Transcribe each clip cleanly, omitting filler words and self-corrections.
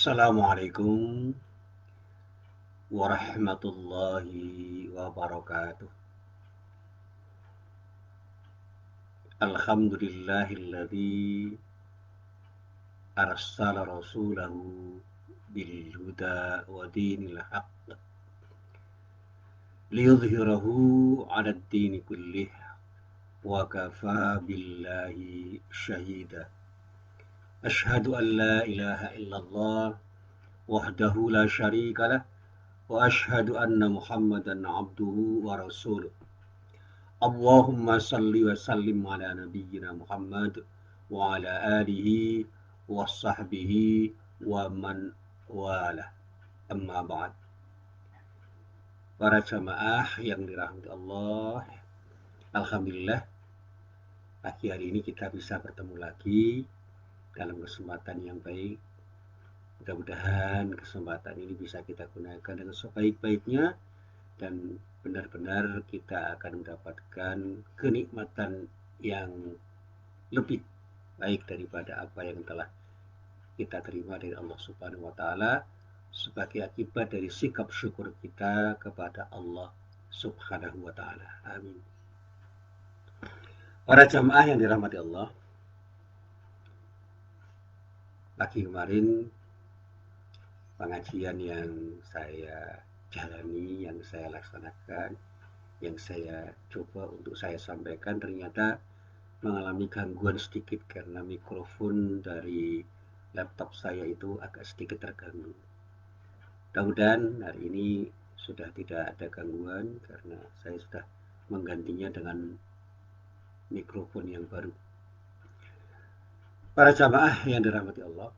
Assalamualaikum warahmatullahi wabarakatuh. Alhamdulillahilladzi arsala rasulahu bil huda wa dinil haqq liyudhhirahu 'ala ad-dini kullih wa kafa billahi syahida. Asyhadu an la ilaha illallah wahdahu la syarika lah wa asyhadu anna Muhammadan 'abduhu wa rasuluh. Allahumma salli wa sallim ala nabiyyina Muhammad wa ala alihi wa sahbihi wa man wala. Amma ba'd. Para jamaah yang dirahmati Allah, alhamdulillah pagi hari ini kita bisa bertemu lagi dalam kesempatan yang baik. Mudah-mudahan kesempatan ini bisa kita gunakan dengan sebaik-baiknya dan benar-benar kita akan mendapatkan kenikmatan yang lebih baik daripada apa yang telah kita terima dari Allah Subhanahu wa taala sebagai akibat dari sikap syukur kita kepada Allah Subhanahu wa taala. Amin. Para jamaah yang dirahmati Allah, pagi kemarin pengajian yang saya jalani, yang saya laksanakan, yang saya coba untuk saya sampaikan ternyata mengalami gangguan sedikit karena mikrofon dari laptop saya itu agak sedikit terganggu. Mudah-mudahan hari ini sudah tidak ada gangguan karena saya sudah menggantinya dengan mikrofon yang baru. Para jamaah yang dirahmati Allah,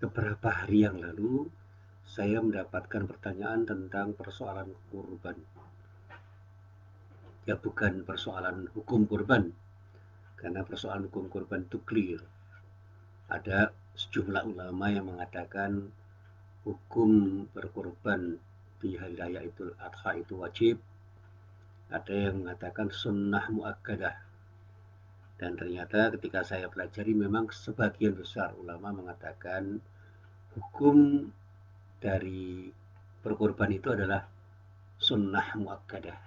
beberapa hari yang lalu saya mendapatkan pertanyaan tentang persoalan kurban. Ya, bukan persoalan hukum kurban, karena persoalan hukum kurban itu clear. Ada sejumlah ulama yang mengatakan hukum berkorban di hari raya Idul Adha itu wajib. Ada yang mengatakan sunnah muakkadah. Dan ternyata ketika saya pelajari memang sebagian besar ulama mengatakan hukum dari berkorban itu adalah sunnah muakkadah.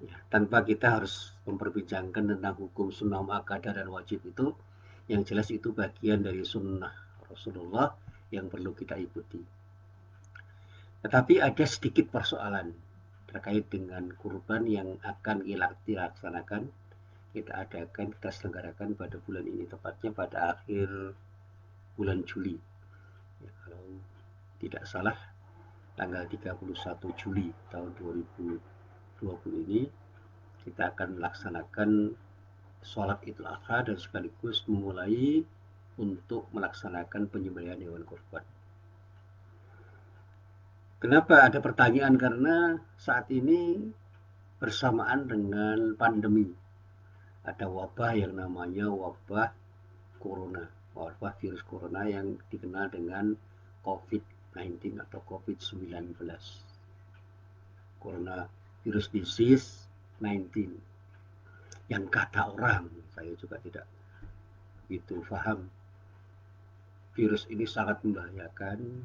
Ya, tanpa kita harus memperbincangkan tentang hukum sunnah muakkadah dan wajib itu, yang jelas itu bagian dari sunnah Rasulullah yang perlu kita ikuti. Tetapi ada sedikit persoalan terkait dengan kurban yang akan dilaksanakan, kita adakan, kita selenggarakan pada bulan ini, tepatnya pada akhir bulan Juli. Ya, kalau tidak salah, tanggal 31 Juli tahun 2020 ini kita akan melaksanakan sholat Idul Adha dan sekaligus memulai untuk melaksanakan penyembelihan hewan kurban. Kenapa ada pertanyaan? Karena saat ini bersamaan dengan pandemi, ada wabah yang namanya wabah corona, wabah virus corona yang dikenal dengan COVID-19 atau COVID-19, coronavirus disease 19, yang kata orang, saya juga tidak begitu paham. Virus ini sangat membahayakan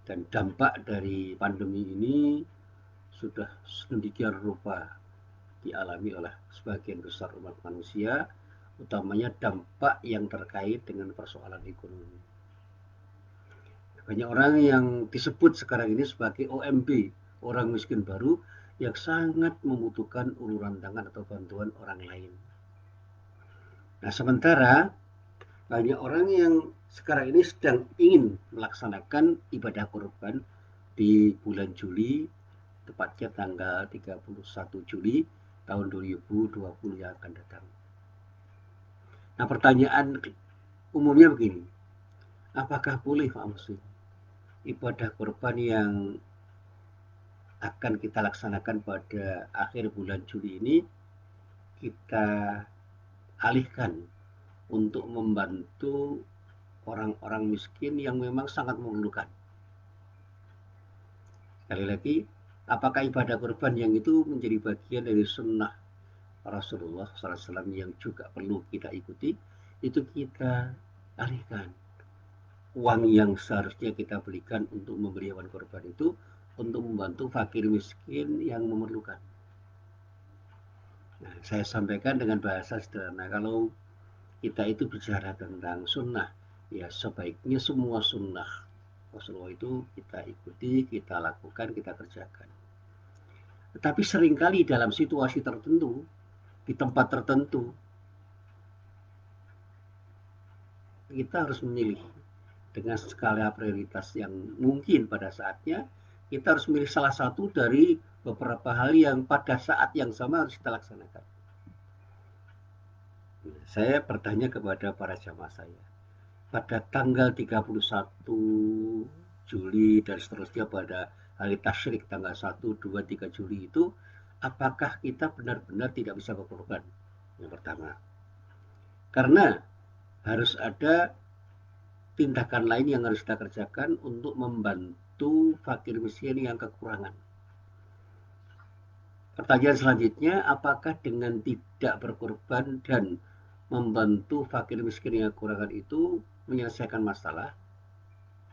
dan dampak dari pandemi ini sudah sedemikian rupa dialami oleh sebagian besar umat manusia, utamanya dampak yang terkait dengan persoalan ekonomi. Banyak orang yang disebut sekarang ini sebagai OMB, orang miskin baru, yang sangat membutuhkan uluran tangan atau bantuan orang lain. Nah, sementara banyak orang yang sekarang ini sedang ingin melaksanakan ibadah kurban di bulan Juli, tepatnya tanggal 31 Juli tahun 2020 yang akan datang. Nah, pertanyaan umumnya begini, apakah boleh Pak Muslim ibadah kurban yang akan kita laksanakan pada akhir bulan Juli ini kita alihkan untuk membantu orang-orang miskin yang memang sangat memerlukan? Sekali lagi, apakah ibadah kurban yang itu menjadi bagian dari sunnah Rasulullah SAW yang juga perlu kita ikuti, itu kita alihkan uang yang seharusnya kita berikan untuk membeli hewan kurban itu untuk membantu fakir miskin yang memerlukan. Nah, saya sampaikan dengan bahasa sederhana, kalau kita itu bicara tentang sunnah, ya sebaiknya semua sunnah Rasulullah itu kita ikuti, kita lakukan, kita kerjakan. Tetapi seringkali dalam situasi tertentu, di tempat tertentu, kita harus memilih dengan skala prioritas yang mungkin pada saatnya. Kita harus memilih salah satu dari beberapa hal yang pada saat yang sama harus kita laksanakan. Saya bertanya kepada para jamaah saya, pada tanggal 31 Juli dan seterusnya, pada hari tasyrik tanggal 1, 2, 3 Juli itu, apakah kita benar-benar tidak bisa berkorban? Yang pertama, karena harus ada tindakan lain yang harus kita kerjakan untuk membantu fakir miskin yang kekurangan. Pertanyaan selanjutnya, apakah dengan tidak berkorban dan membantu fakir miskin yang kekurangan itu menyelesaikan masalah,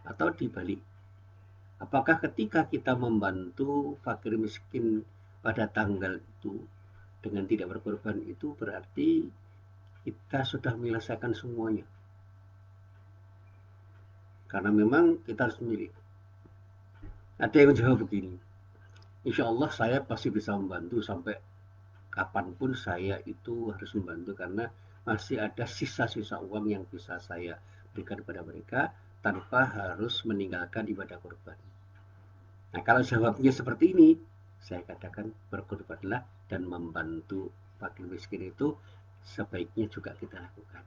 atau dibalik? Apakah ketika kita membantu fakir miskin pada tanggal itu dengan tidak berkorban itu berarti kita sudah menyelesaikan semuanya? Karena memang kita harus memilih. Ada yang menjawab begini, insya Allah saya pasti bisa membantu sampai kapanpun saya itu harus membantu, karena masih ada sisa-sisa uang yang bisa saya berikan kepada mereka tanpa harus meninggalkan ibadah korban. Nah, kalau jawabnya seperti ini, saya katakan berkorbanlah dan membantu fakir miskin itu sebaiknya juga kita lakukan.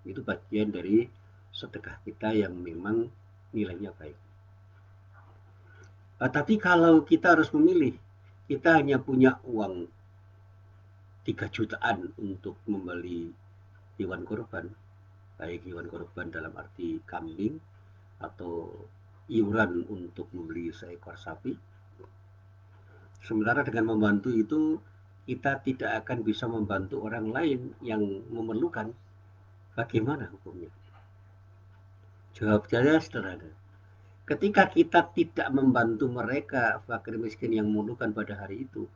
Itu bagian dari sedekah kita yang memang nilainya baik. Tapi kalau kita harus memilih, kita hanya punya uang 3 jutaan untuk membeli hewan kurban, baik hewan kurban dalam arti kambing atau iuran untuk membeli seekor sapi. Sementara dengan membantu itu kita tidak akan bisa membantu orang lain yang memerlukan. Bagaimana hukumnya? Jawabnya sederhana. Ketika kita tidak membantu mereka fakir miskin yang memerlukan pada hari itu,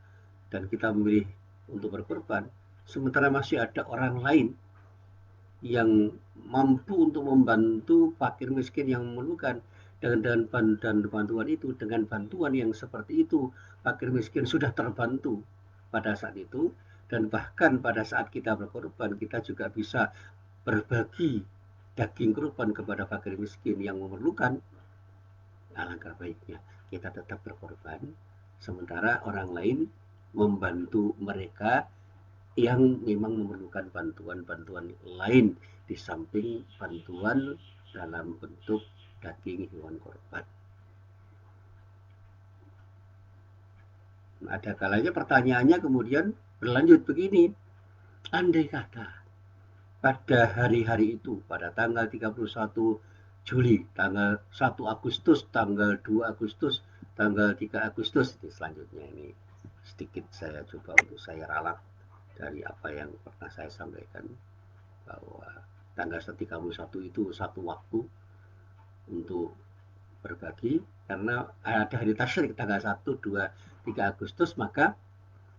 dan kita memilih untuk berkorban, sementara masih ada orang lain yang mampu untuk membantu fakir miskin yang memerlukan, dengan bantuan itu, dengan bantuan yang seperti itu, fakir miskin sudah terbantu pada saat itu, dan bahkan pada saat kita berkorban, kita juga bisa berbagi daging kurban kepada fakir miskin yang memerlukan. Alangkah baiknya kita tetap berkorban, sementara orang lain membantu mereka yang memang memerlukan bantuan-bantuan lain di samping bantuan dalam bentuk daging hewan korban. Ada kalanya pertanyaannya kemudian berlanjut begini, andai kata pada hari-hari itu, pada tanggal 31 Juli, tanggal 1 Agustus, tanggal 2 Agustus, tanggal 3 Agustus, ini selanjutnya ini sedikit saya coba untuk saya ralat dari apa yang pernah saya sampaikan, bahwa tanggal 31 itu satu waktu untuk berbagi, karena ada hari tasyrik tanggal 1, 2, 3 Agustus, maka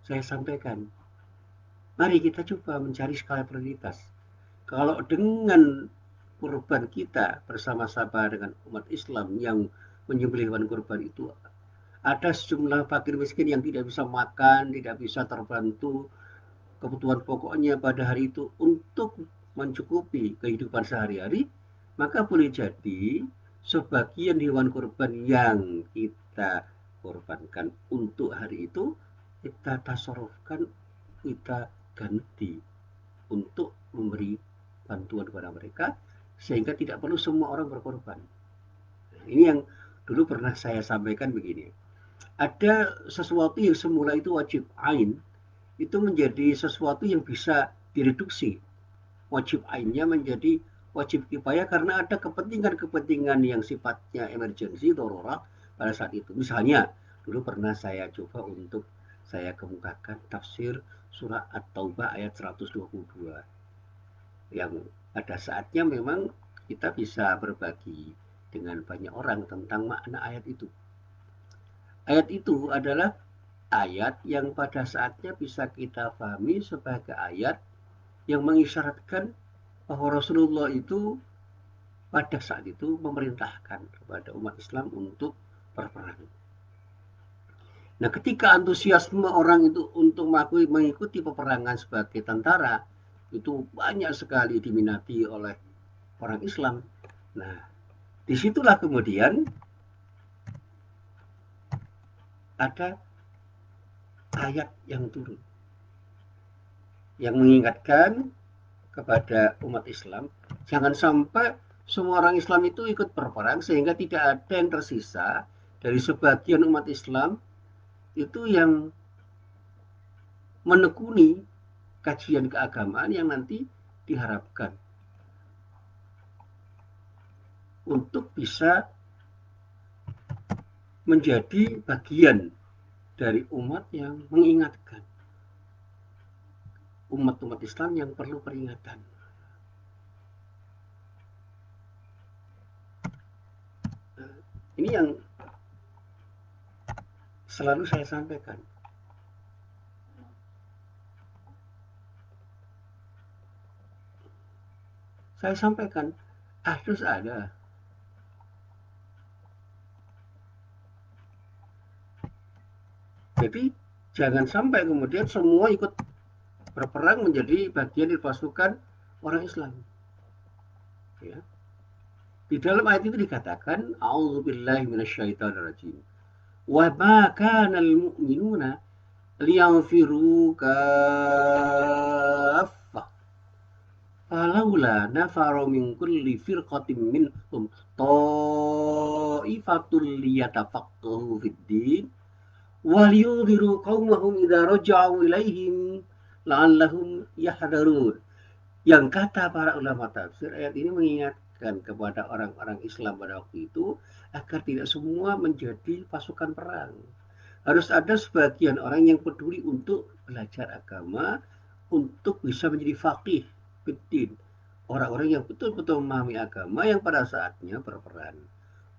saya sampaikan, mari kita coba mencari skala prioritas. Kalau dengan kurban kita bersama-sama dengan umat Islam yang menyembelih hewan kurban itu, ada sejumlah fakir miskin yang tidak bisa makan, tidak bisa terbantu kebutuhan pokoknya pada hari itu untuk mencukupi kehidupan sehari-hari, maka boleh jadi sebagian hewan kurban yang kita korbankan untuk hari itu kita tasarufkan, kita ganti untuk memberi bantuan kepada mereka, sehingga tidak perlu semua orang berkorban. Nah, ini yang dulu pernah saya sampaikan begini, ada sesuatu yang semula itu wajib ain, itu menjadi sesuatu yang bisa direduksi wajib ainnya menjadi wajib kifayah, karena ada kepentingan-kepentingan yang sifatnya emergensi, darurat pada saat itu. Misalnya, dulu pernah saya coba untuk saya kemukakan tafsir surah At-Taubah ayat 122, yang pada saatnya memang kita bisa berbagi dengan banyak orang tentang makna ayat itu. Ayat itu adalah ayat yang pada saatnya bisa kita pahami sebagai ayat yang mengisyaratkan bahwa Rasulullah itu pada saat itu memerintahkan kepada umat Islam untuk berperang. Nah, ketika antusiasme orang itu untuk mengikuti peperangan sebagai tentara itu banyak sekali diminati oleh orang Islam. Nah, disitulah kemudian ada ayat yang turun yang mengingatkan kepada umat Islam jangan sampai semua orang Islam itu ikut berperang sehingga tidak ada yang tersisa dari sebagian umat Islam itu yang menekuni kajian keagamaan yang nanti diharapkan untuk bisa menjadi bagian dari umat yang mengingatkan umat-umat Islam yang perlu peringatan. Ini yang selalu saya sampaikan. Saya sampaikan, harus ada. Jadi jangan sampai kemudian semua ikut berperang menjadi bagian dari pasukan orang Islam. Ya. Di dalam ayat itu dikatakan, A'udzubillahi minasyaitonirrajim. Wa ma kana al-mu'minuna liyanfiru kaffah. Falaula nafaru min kulli firqatin minhum ta'ifatul liyatafaqahu fid din waliyudhiru qaumahum idza raja'u ilaihim la'allahum yahdharun. Yang kata para ulama tafsir, ayat ini mengingatkan kepada orang-orang Islam pada waktu itu agar tidak semua menjadi pasukan perang. Harus ada sebagian orang yang peduli untuk belajar agama, untuk bisa menjadi faqih fiddin. Orang-orang yang betul-betul memahami agama yang pada saatnya berperan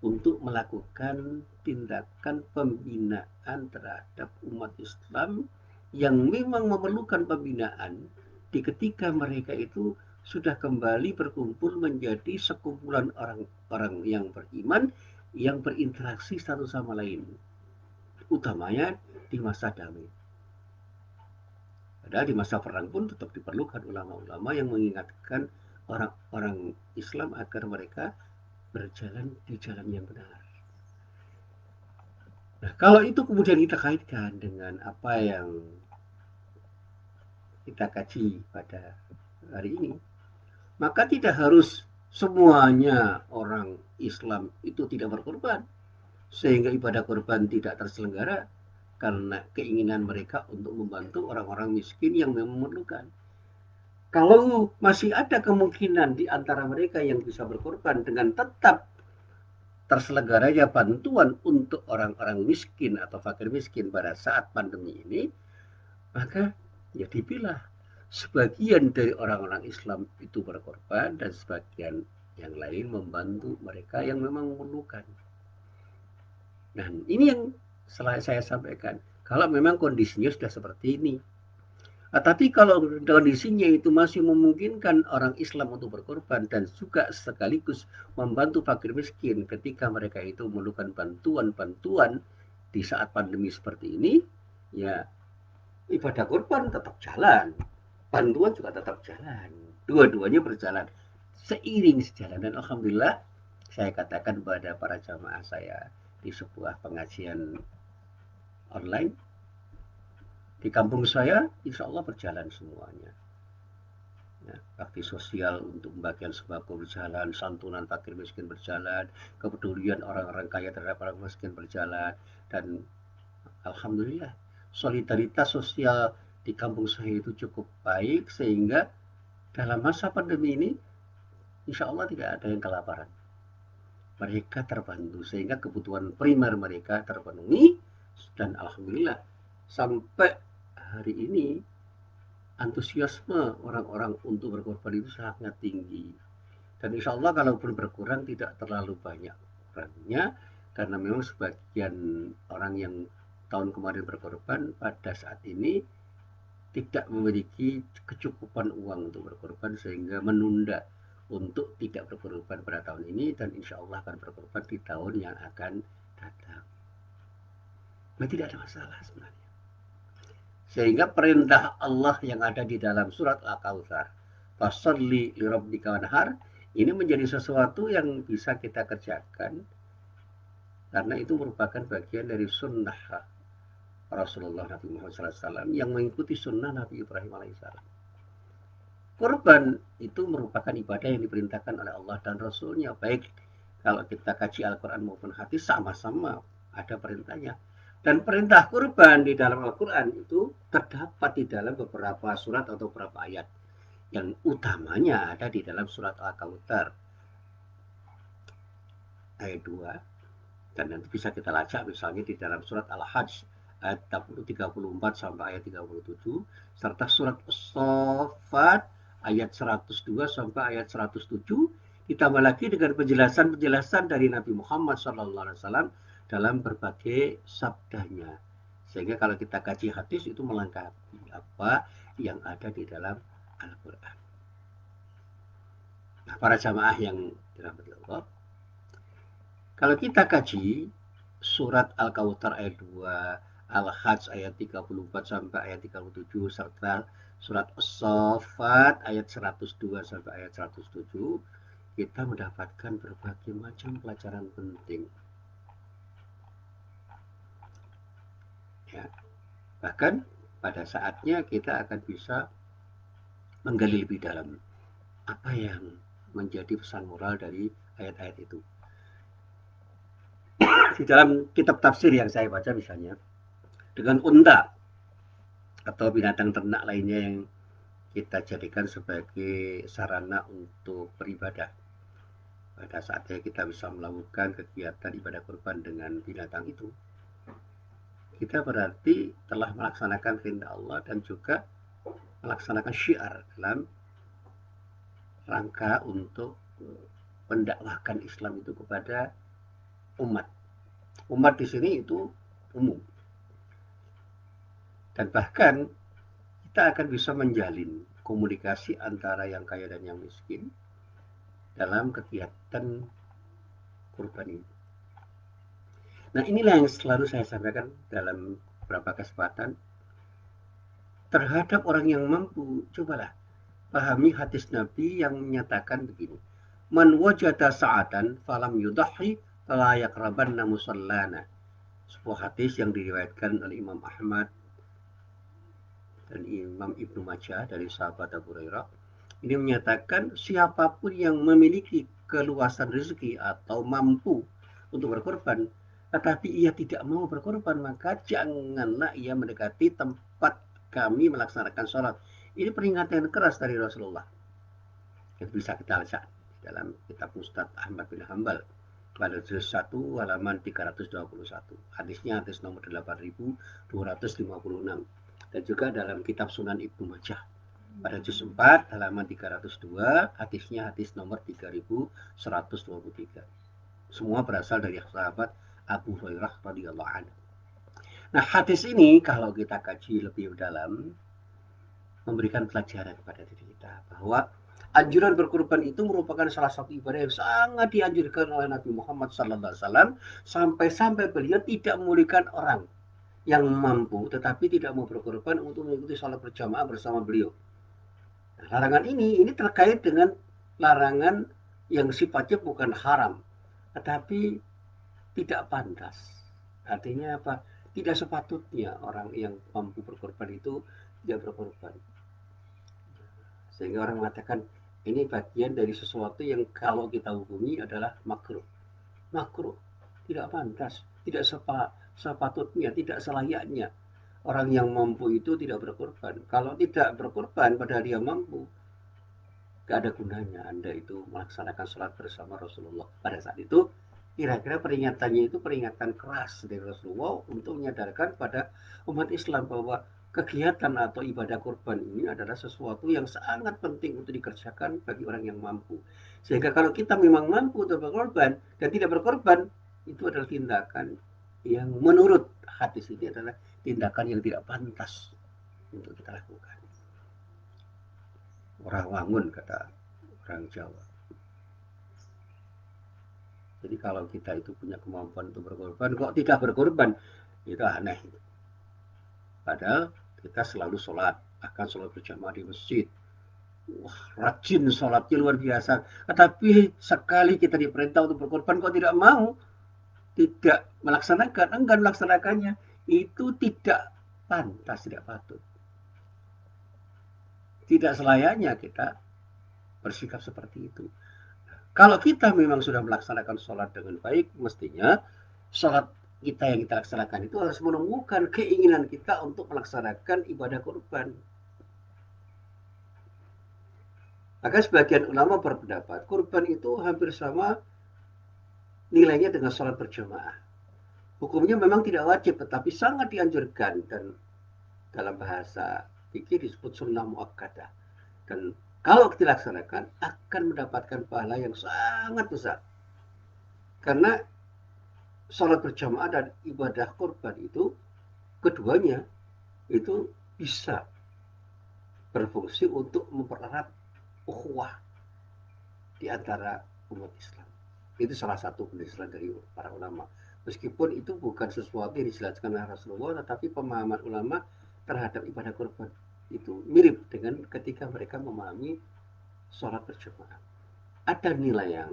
untuk melakukan tindakan pembinaan terhadap umat Islam yang memang memerlukan pembinaan di ketika mereka itu sudah kembali berkumpul menjadi sekumpulan orang-orang yang beriman yang berinteraksi satu sama lain, utamanya di masa damai. Padahal di masa perang pun tetap diperlukan ulama-ulama yang mengingatkan orang-orang Islam agar mereka berjalan di jalan yang benar. Nah, kalau itu kemudian kita kaitkan dengan apa yang kita kaji pada hari ini, maka tidak harus semuanya orang Islam itu tidak berkorban, sehingga ibadah korban tidak terselenggara karena keinginan mereka untuk membantu orang-orang miskin yang memerlukan. Kalau masih ada kemungkinan di antara mereka yang bisa berkorban dengan tetap terselenggaranya bantuan untuk orang-orang miskin atau fakir miskin pada saat pandemi ini, maka ya dipilah sebagian dari orang-orang Islam itu berkorban dan sebagian yang lain membantu mereka yang memang memerlukan. Dan ini yang saya sampaikan. Kalau memang kondisinya sudah seperti ini, tapi kalau kondisinya itu masih memungkinkan orang Islam untuk berkorban dan juga sekaligus membantu fakir miskin ketika mereka itu memerlukan bantuan-bantuan di saat pandemi seperti ini, ya ibadah korban tetap jalan, bantuan juga tetap jalan, dua-duanya berjalan seiring sejalan. Dan alhamdulillah saya katakan kepada para jamaah saya di sebuah pengajian online, di kampung saya insya Allah berjalan semuanya. Ya, bakti sosial untuk pembagian sembako berjalan, santunan fakir miskin berjalan, kepedulian orang-orang kaya terhadap orang miskin berjalan, dan alhamdulillah solidaritas sosial di kampung saya itu cukup baik sehingga dalam masa pandemi ini insya Allah tidak ada yang kelaparan. Mereka terbantu sehingga kebutuhan primer mereka terpenuhi dan alhamdulillah sampai hari ini antusiasme orang-orang untuk berkorban itu sangat tinggi. Dan insya Allah kalaupun berkurang tidak terlalu banyak kurangnya, karena memang sebagian orang yang tahun kemarin berkorban pada saat ini tidak memiliki kecukupan uang untuk berkorban sehingga menunda untuk tidak berkorban pada tahun ini dan insya Allah akan berkorban di tahun yang akan datang. Nah, tidak ada masalah sebenarnya. Sehingga perintah Allah yang ada di dalam surat Al-Kautsar, "Fasholli lirabbika wanhar", ini menjadi sesuatu yang bisa kita kerjakan karena itu merupakan bagian dari sunnah Rasulullah Nabi Muhammad SAW yang mengikuti sunnah Nabi Ibrahim alaihissalam. Kurban itu merupakan ibadah yang diperintahkan oleh Allah dan Rasulnya. Baik kalau kita kaji Al-Quran maupun hadis sama-sama ada perintahnya. Dan perintah kurban di dalam Al-Quran itu terdapat di dalam beberapa surat atau beberapa ayat. Yang utamanya ada di dalam surat Al-Kautsar ayat 2. Dan nanti bisa kita lacak misalnya di dalam surat Al-Hajj ayat 34 sampai ayat 37, serta surat As-Saffat ayat 102 sampai ayat 107, ditambah lagi dengan penjelasan-penjelasan dari Nabi Muhammad SAW dalam berbagai sabdanya. Sehingga kalau kita kaji hadis itu melengkapi apa yang ada di dalam Al-Quran. Nah, para jamaah yang dirahmati Allah, kalau kita kaji surat Al-Kautsar ayat 2, Al-Hajj ayat 34 sampai ayat 37, serta surat As-Saffat ayat 102 sampai ayat 107, kita mendapatkan berbagai macam pelajaran penting. Ya, bahkan pada saatnya kita akan bisa menggali lebih dalam apa yang menjadi pesan moral dari ayat-ayat itu. Di dalam kitab tafsir yang saya baca misalnya, dengan unta atau binatang ternak lainnya yang kita jadikan sebagai sarana untuk beribadah. Pada saatnya kita bisa melakukan kegiatan ibadah kurban dengan binatang itu, kita berarti telah melaksanakan perintah Allah dan juga melaksanakan syiar dalam rangka untuk mendakwahkan Islam itu kepada umat. Umat di sini itu umum. Dan bahkan kita akan bisa menjalin komunikasi antara yang kaya dan yang miskin dalam kegiatan kurban ini. Nah, inilah yang selalu saya sampaikan dalam beberapa kesempatan terhadap orang yang mampu. Cobalah pahami hadis Nabi yang menyatakan begini, "Man wajada sa'atan falam yudahi fala yaqrabanna musallana." Sebuah hadis yang diriwayatkan oleh Imam Ahmad dan Imam Ibnu Majah dari sahabat Abu Hurairah. Ini menyatakan siapapun yang memiliki keluasan rezeki atau mampu untuk berkorban, tetapi ia tidak mau berkorban, maka janganlah ia mendekati tempat kami melaksanakan sholat. Ini peringatan yang keras dari Rasulullah. Itu bisa kita baca dalam kitab Ustadz Ahmad bin Hambal pada juz 1 halaman 321. Hadisnya hadis nomor 8256. Dan juga dalam kitab Sunan Ibnu Majah pada juz 4 halaman 302, hadisnya hadis nomor 3123. Semua berasal dari sahabat Abu Hurairah radhiyallahu anhu. Nah, hadis ini kalau kita kaji lebih dalam memberikan pelajaran kepada diri kita bahwa anjuran berkurban itu merupakan salah satu ibadah yang sangat dianjurkan oleh Nabi Muhammad SAW, sampai-sampai beliau tidak memulihkan orang yang mampu tetapi tidak mau berkorban untuk mengikuti sholat berjamaah bersama beliau. Nah, larangan ini terkait dengan larangan yang sifatnya bukan haram tetapi tidak pantas. Artinya apa? Tidak sepatutnya orang yang mampu berkorban itu tidak berkorban. Sehingga orang mengatakan ini bagian dari sesuatu yang kalau kita hukumi adalah makruh. Makruh, tidak pantas, tidak sepatutnya, tidak selayaknya. Orang yang mampu itu tidak berkorban. Kalau tidak berkorban padahal dia mampu, gak ada gunanya Anda itu melaksanakan sholat bersama Rasulullah. Pada saat itu, kira-kira peringatannya itu peringatan keras dari Rasulullah untuk menyadarkan pada umat Islam bahwa kegiatan atau ibadah kurban ini adalah sesuatu yang sangat penting untuk dikerjakan bagi orang yang mampu. Sehingga kalau kita memang mampu untuk berkorban dan tidak berkorban, itu adalah tindakan yang menurut hadis ini adalah tindakan yang tidak pantas untuk kita lakukan. Orang wangun kata orang Jawa. Jadi kalau kita itu punya kemampuan untuk berkorban, kok tidak berkorban, itu aneh. Padahal kita selalu sholat, akan sholat berjamaah di masjid. Wah, rajin sholatnya luar biasa. Tetapi sekali kita diperintah untuk berkorban, kok tidak mau, tidak melaksanakan, enggan melaksanakannya. Itu tidak pantas, tidak patut. Tidak selayaknya kita bersikap seperti itu. Kalau kita memang sudah melaksanakan sholat dengan baik, mestinya sholat kita yang kita laksanakan itu harus menemukan keinginan kita untuk melaksanakan ibadah kurban. Maka sebagian ulama berpendapat kurban itu hampir sama nilainya dengan sholat berjamaah. Hukumnya memang tidak wajib, tetapi sangat dianjurkan dan dalam bahasa fikih disebut sunnah muakkadah. Dan kalau dilaksanakan akan mendapatkan pahala yang sangat besar. Karena sholat berjamaah dan ibadah kurban itu keduanya itu bisa berfungsi untuk mempererat ukhuwah di antara umat Islam. Itu salah satu penjelasan dari para ulama. Meskipun itu bukan sesuatu yang dijelaskan oleh Rasulullah, tetapi pemahaman ulama terhadap ibadah kurban itu mirip dengan ketika mereka memahami sholat berjamaah. Ada nilai yang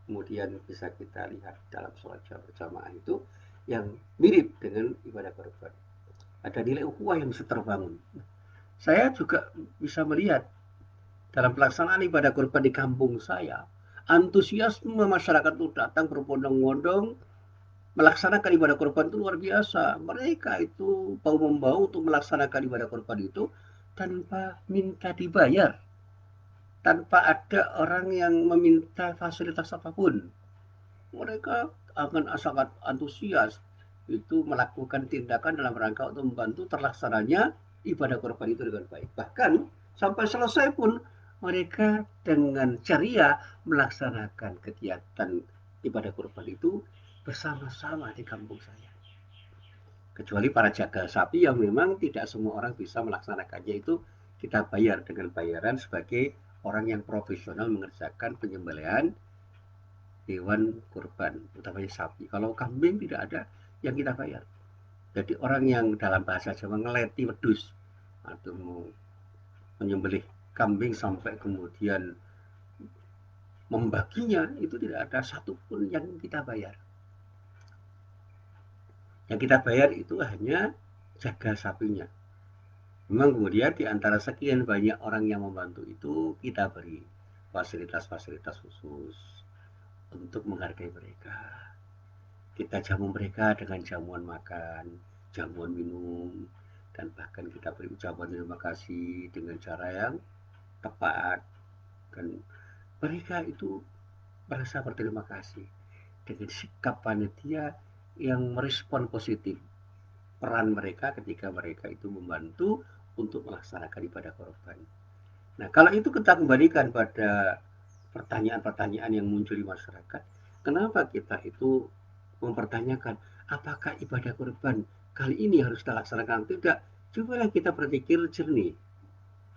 kemudian bisa kita lihat dalam sholat berjamaah itu yang mirip dengan ibadah kurban. Ada nilai ukhuwah yang bisa terbangun. Saya juga bisa melihat dalam pelaksanaan ibadah kurban di kampung saya, antusiasme masyarakat itu datang berbondong-bondong melaksanakan ibadah kurban itu luar biasa. Mereka itu bau-membau untuk melaksanakan ibadah kurban itu tanpa minta dibayar, tanpa ada orang yang meminta fasilitas apapun. Mereka akan sangat antusias itu melakukan tindakan dalam rangka untuk membantu terlaksananya ibadah kurban itu dengan baik. Bahkan sampai selesai pun mereka dengan ceria melaksanakan kegiatan ibadah kurban itu bersama-sama di kampung saya. Kecuali para jaga sapi yang memang tidak semua orang bisa melaksanakannya, itu kita bayar dengan bayaran sebagai orang yang profesional mengerjakan penyembelihan hewan kurban, utamanya sapi. Kalau kambing tidak ada yang kita bayar. Jadi orang yang dalam bahasa Jawa ngeleti wedus atau mau menyembelih kambing sampai kemudian membaginya, itu tidak ada satupun yang kita bayar. Yang kita bayar itu hanya jaga sapinya. Memang kemudian di antara sekian banyak orang yang membantu itu kita beri fasilitas-fasilitas khusus untuk menghargai mereka. Kita jamu mereka dengan jamuan makan, jamuan minum, dan bahkan kita beri ucapan terima kasih dengan cara yang tepat. Dan mereka itu merasa berterima kasih dengan sikap panitia yang merespon positif peran mereka ketika mereka itu membantu untuk melaksanakan ibadah korban. Nah, kalau itu kita kembalikan pada pertanyaan-pertanyaan yang muncul di masyarakat, kenapa kita itu mempertanyakan apakah ibadah kurban kali ini harus kita laksanakan atau tidak? Cobalah kita berpikir jernih.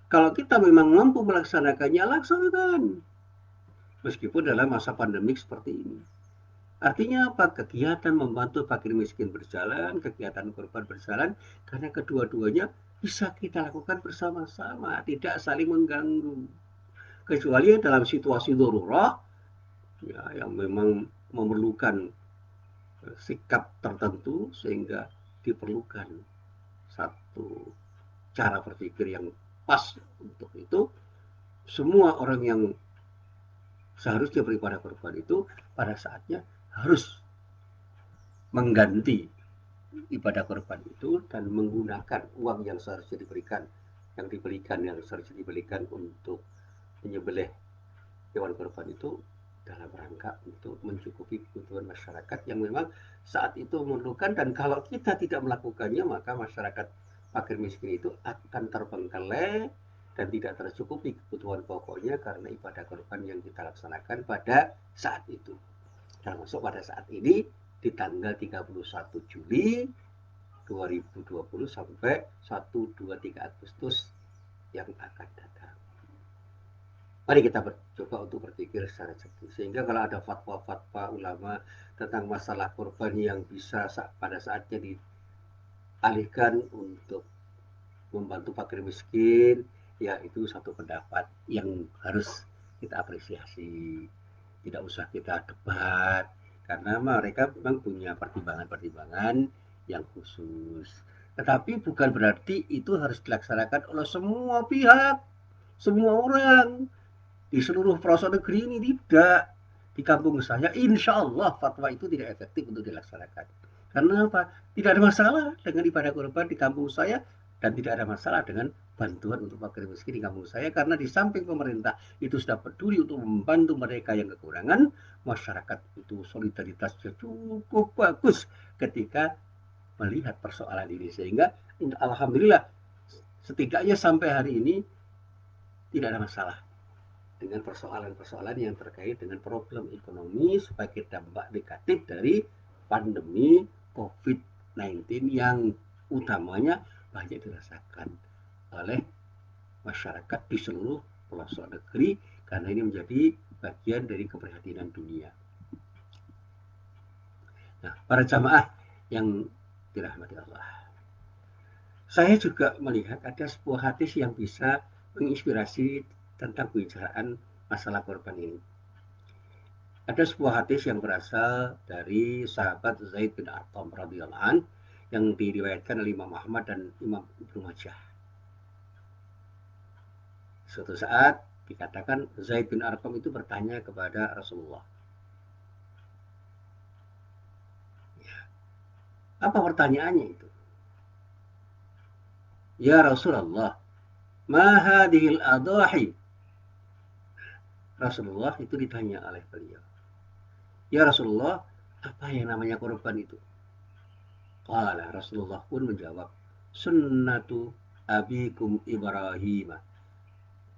Kalau kita memang mampu melaksanakannya, laksanakan. Meskipun dalam masa pandemik seperti ini. Artinya apa? Kegiatan membantu fakir miskin berjalan, kegiatan kurban berjalan, karena kedua-duanya bisa kita lakukan bersama-sama, tidak saling mengganggu. Kecuali dalam situasi darurat, ya, yang memang memerlukan sikap tertentu sehingga diperlukan satu cara berpikir yang pas untuk itu. Semua orang yang seharusnya beribadah kurban itu pada saatnya harus mengganti ibadah kurban itu dan menggunakan uang yang seharusnya diberikan, yang seharusnya diberikan untuk menyembelih hewan kurban itu dalam rangka untuk mencukupi kebutuhan masyarakat yang memang saat itu memerlukan. Dan kalau kita tidak melakukannya, maka masyarakat fakir miskin itu akan terbengkelai dan tidak tercukupi kebutuhan pokoknya karena ibadah kurban yang kita laksanakan pada saat itu. Termasuk pada saat ini di tanggal 31 Juli 2020 sampai 1, 2, 3 Agustus yang akan datang. Mari kita coba untuk berpikir secara cerdas. Sehingga kalau ada fatwa-fatwa ulama tentang masalah korban yang bisa pada saatnya dialihkan untuk membantu fakir miskin, ya itu satu pendapat yang harus kita apresiasi. Tidak usah kita debat, karena mereka memang punya pertimbangan-pertimbangan yang khusus. Tetapi bukan berarti itu harus dilaksanakan oleh semua pihak, semua orang di seluruh pelosok negeri ini. Tidak. Di kampung saya insya Allah fatwa itu tidak efektif untuk dilaksanakan. Karena apa? Tidak ada masalah dengan ibadah kurban di kampung saya dan tidak ada masalah dengan bantuan untuk fakir miskin di kampung saya, karena di samping pemerintah itu sudah peduli untuk membantu mereka yang kekurangan, masyarakat itu solidaritasnya cukup bagus ketika melihat persoalan ini, sehingga alhamdulillah setidaknya sampai hari ini tidak ada masalah dengan persoalan-persoalan yang terkait dengan problem ekonomi sebagai dampak negatif dari pandemi COVID-19 yang utamanya banyak dirasakan oleh masyarakat di seluruh pelosok negeri, karena ini menjadi bagian dari keprihatinan dunia. Nah, para jamaah yang dirahmati Allah, saya juga melihat ada sebuah hadis yang bisa menginspirasi tentang pembicaraan masalah korban ini. Ada sebuah hadis yang berasal dari sahabat Zaid bin Arqam radhiyallahu anhu yang diriwayatkan oleh Imam Ahmad dan Imam Ibnu Majah. Suatu saat dikatakan Zaid bin Arqam itu bertanya kepada Rasulullah. Ya. Apa pertanyaannya itu? Ya Rasulullah, ma hadhil adahi? Rasulullah itu ditanya oleh beliau. Ya Rasulullah, apa yang namanya korban itu? Qala, Rasulullah pun menjawab, sunnatu abikum Ibrahim.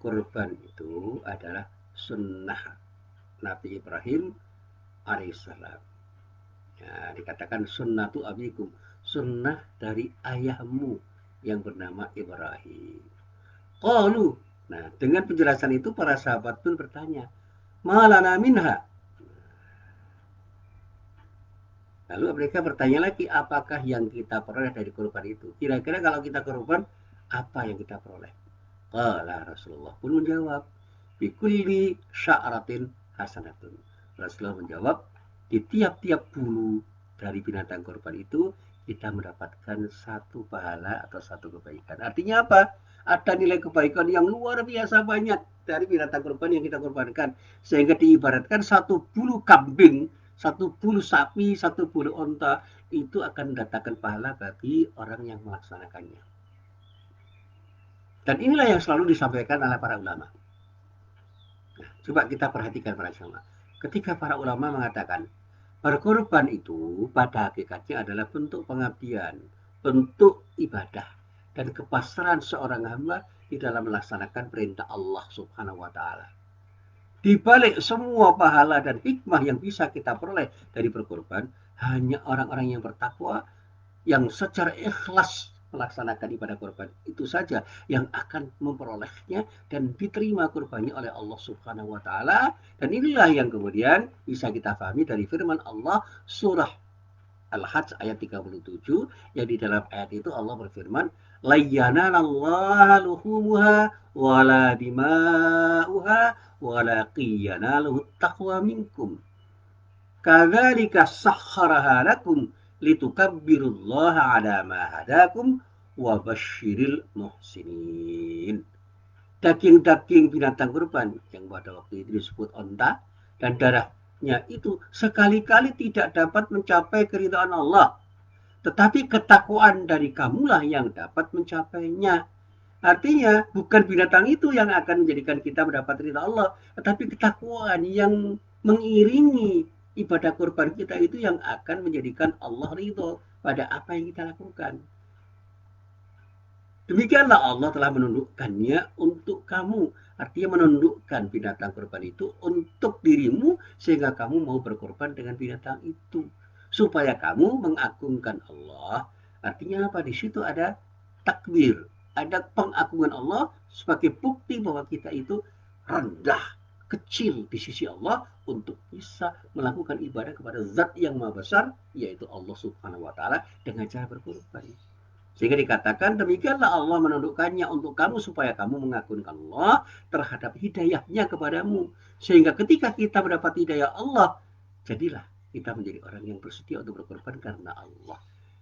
Korban itu adalah sunnah Nabi Ibrahim alaihissalam. Ya, dikatakan sunnatu abikum, sunnah dari ayahmu yang bernama Ibrahim. Qalu, nah dengan penjelasan itu para sahabat pun bertanya, malana minha? Lalu mereka bertanya lagi, apakah yang kita peroleh dari korban itu? Kira-kira kalau kita korban, apa yang kita peroleh? Qala, Rasulullah pun menjawab, bikulli sya'ratin hasanatun. Rasulullah menjawab, di tiap-tiap bulu dari binatang korban itu kita mendapatkan satu pahala atau satu kebaikan. Artinya apa? Ada nilai kebaikan yang luar biasa banyak dari binatang korban yang kita korbankan, sehingga diibaratkan satu bulu kambing, satu bulu sapi, satu bulu onta itu akan mendatangkan pahala bagi orang yang melaksanakannya. Dan inilah yang selalu disampaikan oleh para ulama. Nah, coba kita perhatikan para jamaah. Ketika para ulama mengatakan berkorban itu pada hakikatnya adalah bentuk pengabdian, bentuk ibadah, dan kepasrahan seorang hamba di dalam melaksanakan perintah Allah Subhanahu wa Ta'ala. Di balik semua pahala dan hikmah yang bisa kita peroleh dari berkorban, hanya orang-orang yang bertakwa yang secara ikhlas melaksanakan ibadah korban itu saja yang akan memperolehnya dan diterima kurbannya oleh Allah Subhanahu wa Ta'ala. Dan inilah yang kemudian bisa kita pahami dari firman Allah surah Al-Hajj ayat 37, yang di dalam ayat itu Allah berfirman, la yanalallaha luhumuha wala dima'uha walakin yanaluhu taqwa minkum kadzalika sakhkharaha lakum litukabbirullaha ala ma hadakum wa basyiril muhsinin. Daging-daging binatang kurban yang pada waktu itu disebut onta dan darahnya itu sekali-kali tidak dapat mencapai keridhaan Allah, tetapi ketakwaan dari kamulah yang dapat mencapainya. Artinya bukan binatang itu yang akan menjadikan kita mendapat ridha Allah, tetapi ketakwaan yang mengiringi ibadah kurban kita itu yang akan menjadikan Allah ridho pada apa yang kita lakukan. Demikianlah Allah telah menundukkannya untuk kamu. Artinya menundukkan binatang kurban itu untuk dirimu sehingga kamu mau berkorban dengan binatang itu. Supaya kamu mengagungkan Allah. Artinya apa? Di situ ada takbir, ada pengagungan Allah sebagai bukti bahwa kita itu rendah, kecil di sisi Allah untuk bisa melakukan ibadah kepada zat yang maha besar, yaitu Allah Subhanahu wa taala dengan cara berkorban. Sehingga dikatakan demikianlah Allah menundukkannya untuk kamu supaya kamu mengagungkan Allah terhadap hidayahnya kepadamu. Sehingga ketika kita mendapat hidayah Allah, jadilah kita menjadi orang yang bersedia untuk berkorban karena Allah.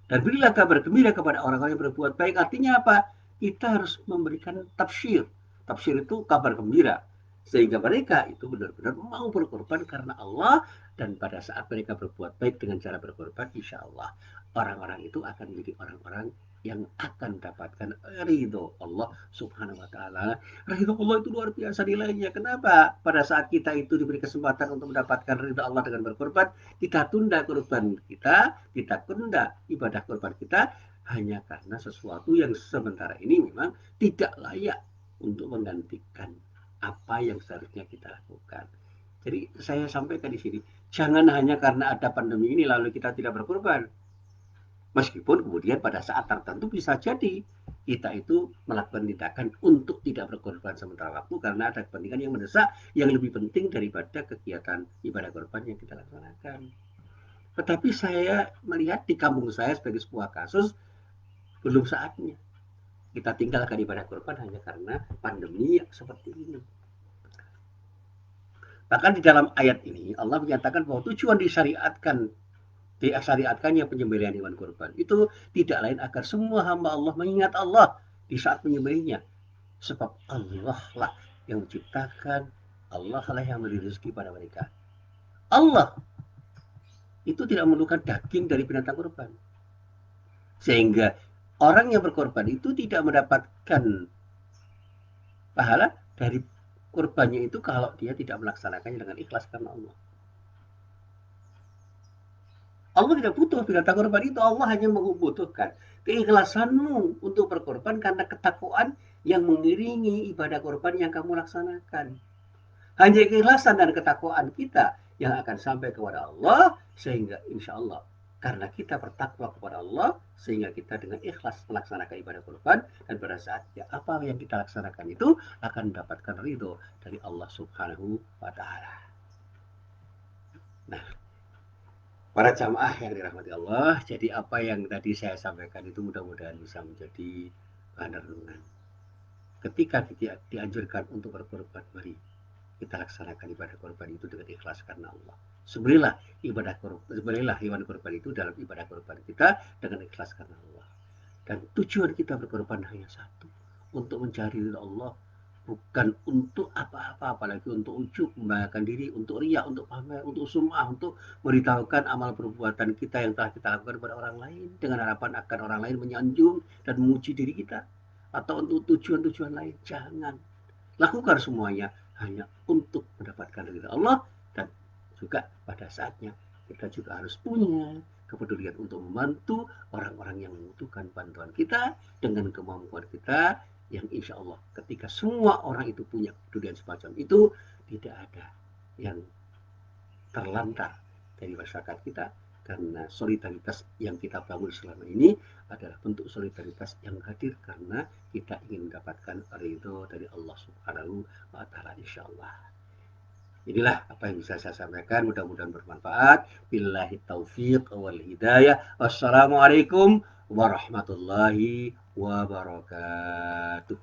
Dan berilah kabar gembira kepada orang-orang yang berbuat baik. Artinya apa? Kita harus memberikan tafsir. Tafsir itu kabar gembira. Sehingga mereka itu benar-benar mau berkorban karena Allah. Dan pada saat mereka berbuat baik dengan cara berkorban, insya Allah orang-orang itu akan menjadi orang-orang yang akan mendapatkan ridho Allah Subhanahu wa taala. Ridho Allah itu luar biasa nilainya. Kenapa? Pada saat kita itu diberi kesempatan untuk mendapatkan ridho Allah dengan berkorban, kita tunda korban kita tunda ibadah korban kita hanya karena sesuatu yang sementara ini memang tidak layak untuk menggantikan apa yang seharusnya kita lakukan. Jadi saya sampaikan di sini, jangan hanya karena ada pandemi ini lalu kita tidak berkorban. Meskipun kemudian pada saat tertentu bisa jadi kita itu melakukan tindakan untuk tidak berkorban sementara waktu karena ada kepentingan yang mendesak yang lebih penting daripada kegiatan ibadah korban yang kita laksanakan. Tetapi saya melihat di kampung saya sebagai sebuah kasus belum saatnya kita tinggalkan ibadah korban hanya karena pandemi yang seperti ini. Bahkan di dalam ayat ini Allah menyatakan bahwa tujuan disyariatkannya penyembelihan hewan kurban itu tidak lain agar semua hamba Allah mengingat Allah di saat menyembelihnya, sebab Allah lah yang menciptakan, Allah lah yang memberi rezeki pada mereka. Allah itu tidak memerlukan daging dari binatang kurban, sehingga orang yang berkorban itu tidak mendapatkan pahala dari kurbannya itu kalau dia tidak melaksanakannya dengan ikhlas karena Allah. Allah tidak butuh binatang korban itu, Allah hanya membutuhkan keikhlasanmu untuk berkorban karena ketakwaan yang mengiringi ibadah korban yang kamu laksanakan. Hanya keikhlasan dan ketakwaan kita yang akan sampai kepada Allah, sehingga insya Allah karena kita bertakwa kepada Allah, sehingga kita dengan ikhlas melaksanakan ibadah korban, dan pada saatnya apa yang kita laksanakan itu akan mendapatkan ridho dari Allah Subhanahu wa Ta'ala. Nah, para jamaah yang dirahmati Allah, jadi apa yang tadi saya sampaikan itu mudah-mudahan bisa menjadi bahan renungan. Ketika kita dianjurkan untuk berkorban, mari kita laksanakan ibadah korban itu dengan ikhlas karena Allah. Sembelihlah hewan korban itu dalam ibadah korban kita dengan ikhlas karena Allah. Dan tujuan kita berkorban hanya satu, untuk mencari ridha Allah, bukan untuk apa-apa, apalagi untuk ujub, membanggakan diri, untuk riya, untuk pamer, untuk sum'ah, untuk memberitahukan amal perbuatan kita yang telah kita lakukan kepada orang lain dengan harapan akan orang lain menyanjung dan memuji diri kita, atau untuk tujuan-tujuan lain. Jangan lakukan semuanya hanya untuk mendapatkan ridha Allah, dan juga pada saatnya kita juga harus punya kepedulian untuk membantu orang-orang yang membutuhkan bantuan kita dengan kemampuan kita, yang insya Allah ketika semua orang itu punya kepedulian semacam itu, tidak ada yang terlantar dari masyarakat kita, karena solidaritas yang kita bangun selama ini adalah bentuk solidaritas yang hadir karena kita ingin mendapatkan ridho dari Allah Subhanahu wa Ta'ala, insya Allah. Inilah apa yang bisa saya sampaikan, mudah-mudahan bermanfaat. Billahi taufiq wal hidayah. Wassalamualaikum warahmatullahi wabarakatuh.